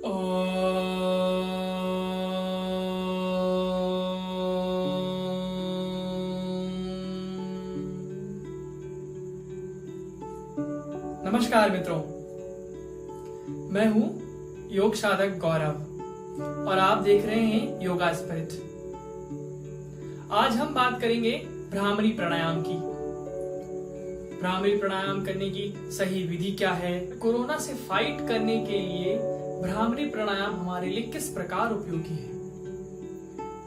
नमस्कार मित्रों, मैं हूं योग साधक गौरव और आप देख रहे हैं योगा स्पिरिट। आज हम बात करेंगे भ्रामरी प्राणायाम की। भ्रामरी प्राणायाम करने की सही विधि क्या है, कोरोना से फाइट करने के लिए भ्रामरी प्राणायाम हमारे लिए किस प्रकार उपयोगी है,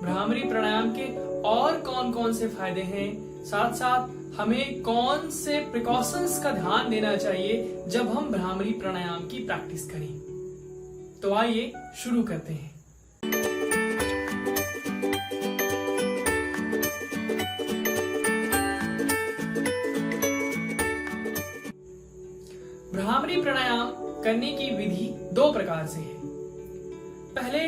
भ्रामरी प्राणायाम के और कौन कौन से फायदे हैं, साथ साथ हमें कौन से प्रिकॉशंस का ध्यान देना चाहिए जब हम भ्रामरी प्राणायाम की प्रैक्टिस करें। तो आइए शुरू करते हैं। भ्रामरी प्राणायाम करने की विधि दो प्रकार से है। पहले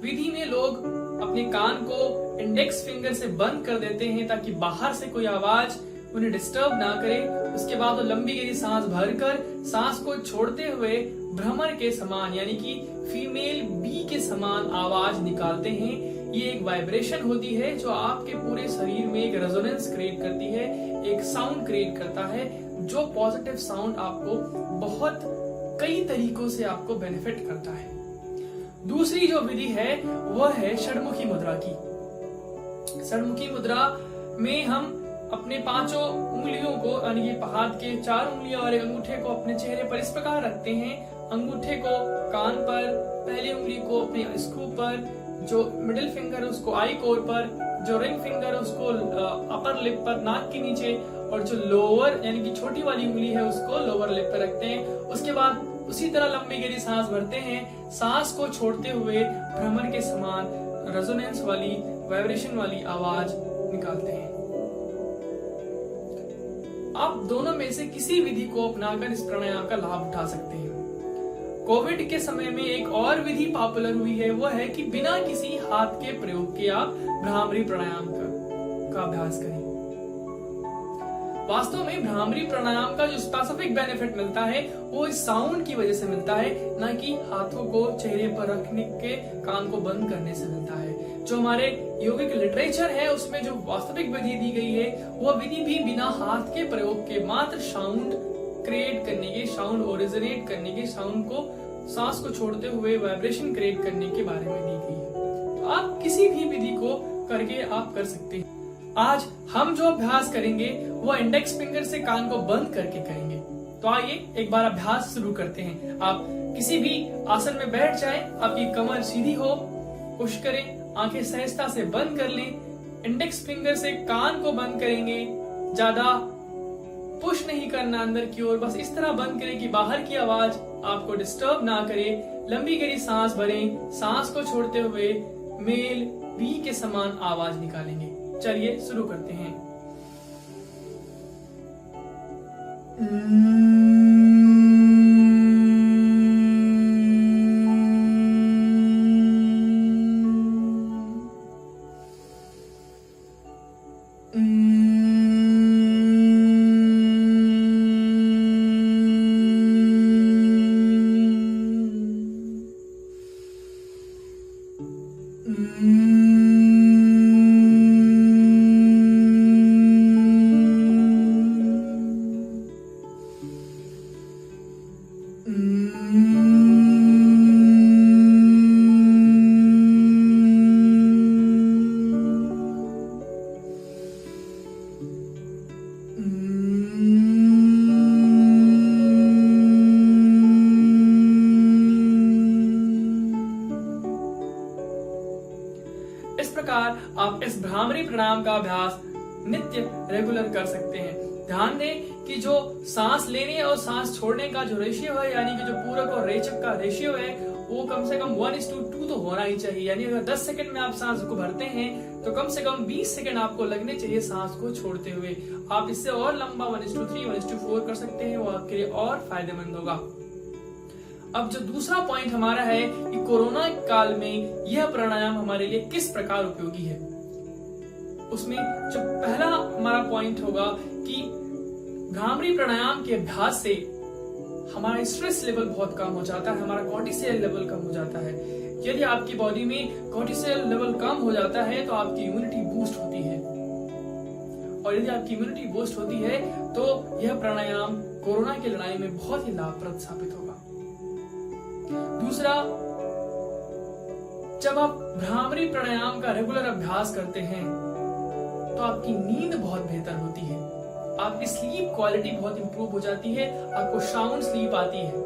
विधि में लोग अपने कान को इंडेक्स फिंगर से बंद कर देते हैं ताकि बाहर से कोई आवाज उन्हें डिस्टर्ब ना करे। उसके बाद वो लंबी गहरी सांस भरकर सांस को छोड़ते हुए भ्रमर के समान यानी कि फीमेल बी के समान आवाज निकालते हैं। ये एक वाइब्रेशन होती है जो आपके पूरे शरीर में एक रेजोनेंस क्रिएट करती है, एक साउंड क्रिएट करता है, जो पॉजिटिव साउंड आपको बहुत कई तरीकों से आपको बेनिफिट करता है। दूसरी जो विधि है वह है षडमुखी मुद्रा की। षडमुखी मुद्रा में हम अपने पांचों उंगलियों को यानी कि हाथ के 4 उंगलियां और एक अंगूठे को अपने चेहरे पर इस प्रकार रखते हैं। अंगूठे को कान पर, पहली उंगली को अपने स्क्रू पर, जो मिडिल फिंगर है उसको आई कोर पर, जो रिंग फिंगर है उसको अपर लिप पर नाक के नीचे, और जो लोअर यानी कि छोटी वाली उंगली है उसको लोअर लिप पर रखते हैं। उसके बाद उसी तरह लंबी गहरी सांस भरते हैं, सांस को छोड़ते हुए भ्रमर के समान रेजोनेंस वाली वाइब्रेशन वाली आवाज निकालते हैं। आप दोनों में से किसी विधि को अपनाकर इस प्राणायाम का लाभ उठा सकते हैं। कोविड के समय में एक और विधि पॉपुलर हुई है, वो है कि बिना किसी हाथ के प्रयोग के आप भ्रामरी प्राणायाम का अभ्यास करें। वास्तव में भ्रामरी प्राणायाम का जो स्पेसिफिक बेनिफिट मिलता है वो इस साउंड की वजह से मिलता है, ना कि हाथों को चेहरे पर रखने के, कान को बंद करने से मिलता है। जो हमारे योगिक लिटरेचर है उसमें जो वास्तविक विधि दी गई है वह विधि भी बिना हाथ के प्रयोग के मात्र साउंड क्रिएट करने के, साउंड ओरिजिनेट करने के, साउंड को सांस को छोड़ते हुए वाइब्रेशन क्रिएट करने के बारे में दी गई है। तो आप किसी भी विधि को करके आप कर सकते हैं। आज हम जो अभ्यास करेंगे वो इंडेक्स फिंगर से कान को बंद करके करेंगे। तो आइए एक बार अभ्यास शुरू करते हैं। आप किसी भी आसन में बैठ जाएं, आपकी कमर सीधी हो, कोशिश करें आंखें सहजता से बंद कर लें। इंडेक्स फिंगर से कान को बंद करेंगे, ज्यादा पुश नहीं करना अंदर की ओर, बस इस तरह बंद करें कि बाहर की आवाज आपको डिस्टर्ब ना करे। लंबी गहरी सांस भरें, सांस को छोड़ते हुए मेल बी के समान आवाज निकालेंगे। चलिए शुरू करते हैं। इस प्रकार आप इस भ्रामरी प्राणायाम का अभ्यास नित्य रेगुलर कर सकते हैं। ध्यान दें कि जो सांस लेने और सांस छोड़ने का जो रेशियो है, यानी कि जो पूरक और रेचक का रेशियो है, वो कम से कम 1:2 तो होना ही चाहिए। यानी अगर 10 सेकंड में आप सांस को भरते हैं तो कम से कम 20 सेकंड आपको लगने चाहिए सांस को छोड़ते हुए। आप इससे और लंबा 1:3, 1:4 कर सकते हैं, वो आपके लिए और फायदेमंद होगा। अब जो दूसरा पॉइंट हमारा है कि कोरोना काल में यह प्राणायाम हमारे लिए किस प्रकार उपयोगी है, उसमें जो पहला हमारा पॉइंट होगा कि भ्रामरी प्राणायाम के अभ्यास से हमारा स्ट्रेस लेवल बहुत कम हो जाता है, हमारा कॉर्टिसोल लेवल कम हो जाता है। यदि आपकी बॉडी में कॉर्टिसोल लेवल कम हो जाता है तो आपकी इम्यूनिटी बूस्ट होती है, और यदि आपकी इम्यूनिटी बूस्ट होती है तो यह प्राणायाम कोरोना की लड़ाई में बहुत ही लाभप्रद साबित होगा। दूसरा, जब आप भ्रामरी प्राणायाम का रेगुलर अभ्यास करते हैं तो आपकी नींद बहुत बेहतर होती है, आपकी स्लीप क्वालिटी बहुत इंप्रूव हो जाती है, आपको साउंड स्लीप आती है,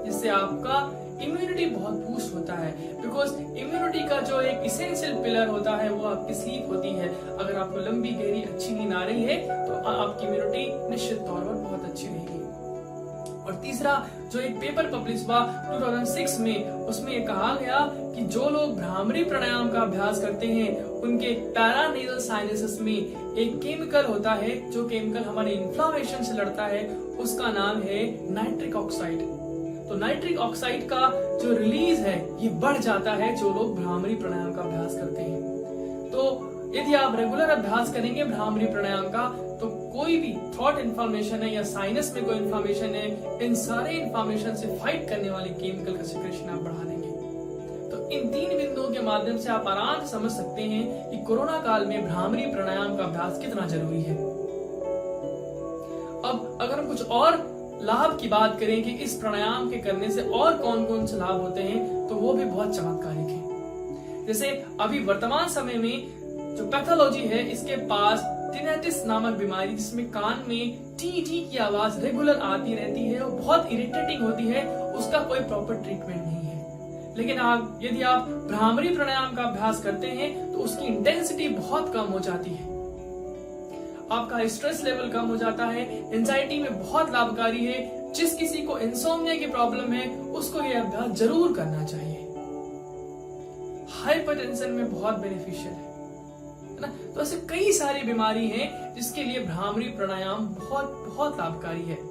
जिससे आपका इम्यूनिटी बहुत बूस्ट होता है। बिकॉज इम्यूनिटी का जो एक इसेंशियल पिलर होता है वो आपकी स्लीप होती है। अगर आपको लंबी गहरी अच्छी नींद आ रही है तो आपकी इम्यूनिटी निश्चित तौर पर बहुत अच्छी रहेगी। और तीसरा, जो एक पेपर पब्लिश हुआ 2006 में, उसमें ये कहा गया कि जो लोग भ्रामरी प्राणायाम का अभ्यास करते हैं उनके पैरानेजल साइनसेस में एक केमिकल होता है, जो केमिकल हमारे इन्फ्लामेशन से लड़ता है, उसका नाम है नाइट्रिक ऑक्साइड। तो नाइट्रिक ऑक्साइड का जो रिलीज है ये बढ़ जाता है जो लोग भ्रामरी प्राणायाम का अभ्यास करते हैं। तो यदि आप रेगुलर अभ्यास करेंगे भ्रामरी प्राणायाम का तो कोई भी थ्रॉट इन्फ्लामेशन है या साइनस में कोई इन्फ्लामेशन है, इन सारे इन्फ्लामेशन से फाइट करने वाले केमिकल का सिक्रेशन आप बढ़ा देंगे। तो इन 3 बिंदुओं के माध्यम से आप आराम से समझ सकते हैं कि कोरोना काल में भ्रामरी प्राणायाम का अभ्यास कितना जरूरी है। अब अगर हम कुछ और लाभ की बात करें कि इस प्राणायाम के करने से और कौन कौन से लाभ होते हैं, तो वो भी बहुत चमत्कारिक है। जैसे अभी वर्तमान समय में जो पैथोलॉजी है, इसके पास टिनेटिस नामक बीमारी, जिसमें कान में टी टी की आवाज रेगुलर आती रहती है और बहुत इरिटेटिंग होती है, उसका कोई प्रॉपर ट्रीटमेंट नहीं है। लेकिन यदि आप भ्रामरी प्राणायाम का अभ्यास करते हैं तो उसकी इंटेंसिटी बहुत कम हो जाती है, आपका स्ट्रेस लेवल कम हो जाता है, एंजाइटी में बहुत लाभकारी है। जिस किसी को इंसोम्निया की प्रॉब्लम है उसको यह अभ्यास जरूर करना चाहिए। हाइपरटेंशन में बहुत बेनिफिशियल है ना। तो ऐसे कई सारी बीमारी हैं जिसके लिए भ्रामरी प्राणायाम बहुत बहुत लाभकारी है।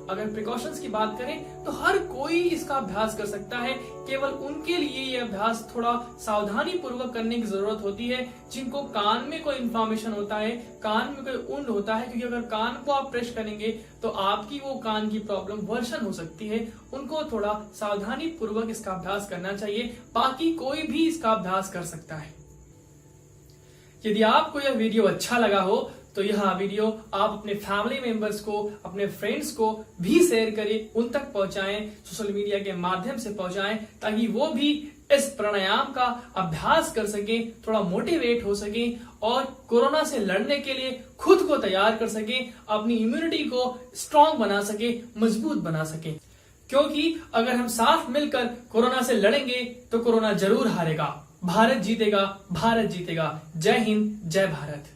अगर प्रिकॉशंस की बात करें तो हर कोई इसका अभ्यास कर सकता है, केवल उनके लिए यह अभ्यास थोड़ा सावधानी पूर्वक करने की जरूरत होती है जिनको कान में कोई इन्फ्लामेशन होता है, कान में कोई ऊंड होता है, क्योंकि अगर कान को आप प्रेस करेंगे तो आपकी वो कान की प्रॉब्लम वर्सन हो सकती है। उनको थोड़ा सावधानी पूर्वक इसका अभ्यास करना चाहिए, बाकी कोई भी इसका अभ्यास कर सकता है। यदि आपको यह वीडियो अच्छा लगा हो तो यह वीडियो आप अपने फैमिली मेंबर्स को, अपने फ्रेंड्स को भी शेयर करें, उन तक पहुंचाएं, सोशल मीडिया के माध्यम से पहुंचाएं, ताकि वो भी इस प्राणायाम का अभ्यास कर सके, थोड़ा मोटिवेट हो सके और कोरोना से लड़ने के लिए खुद को तैयार कर सके, अपनी इम्यूनिटी को स्ट्रांग बना सके, मजबूत बना सके। क्योंकि अगर हम साथ मिलकर कोरोना से लड़ेंगे तो कोरोना जरूर हारेगा। भारत जीतेगा, भारत जीतेगा। जय हिंद, जय भारत।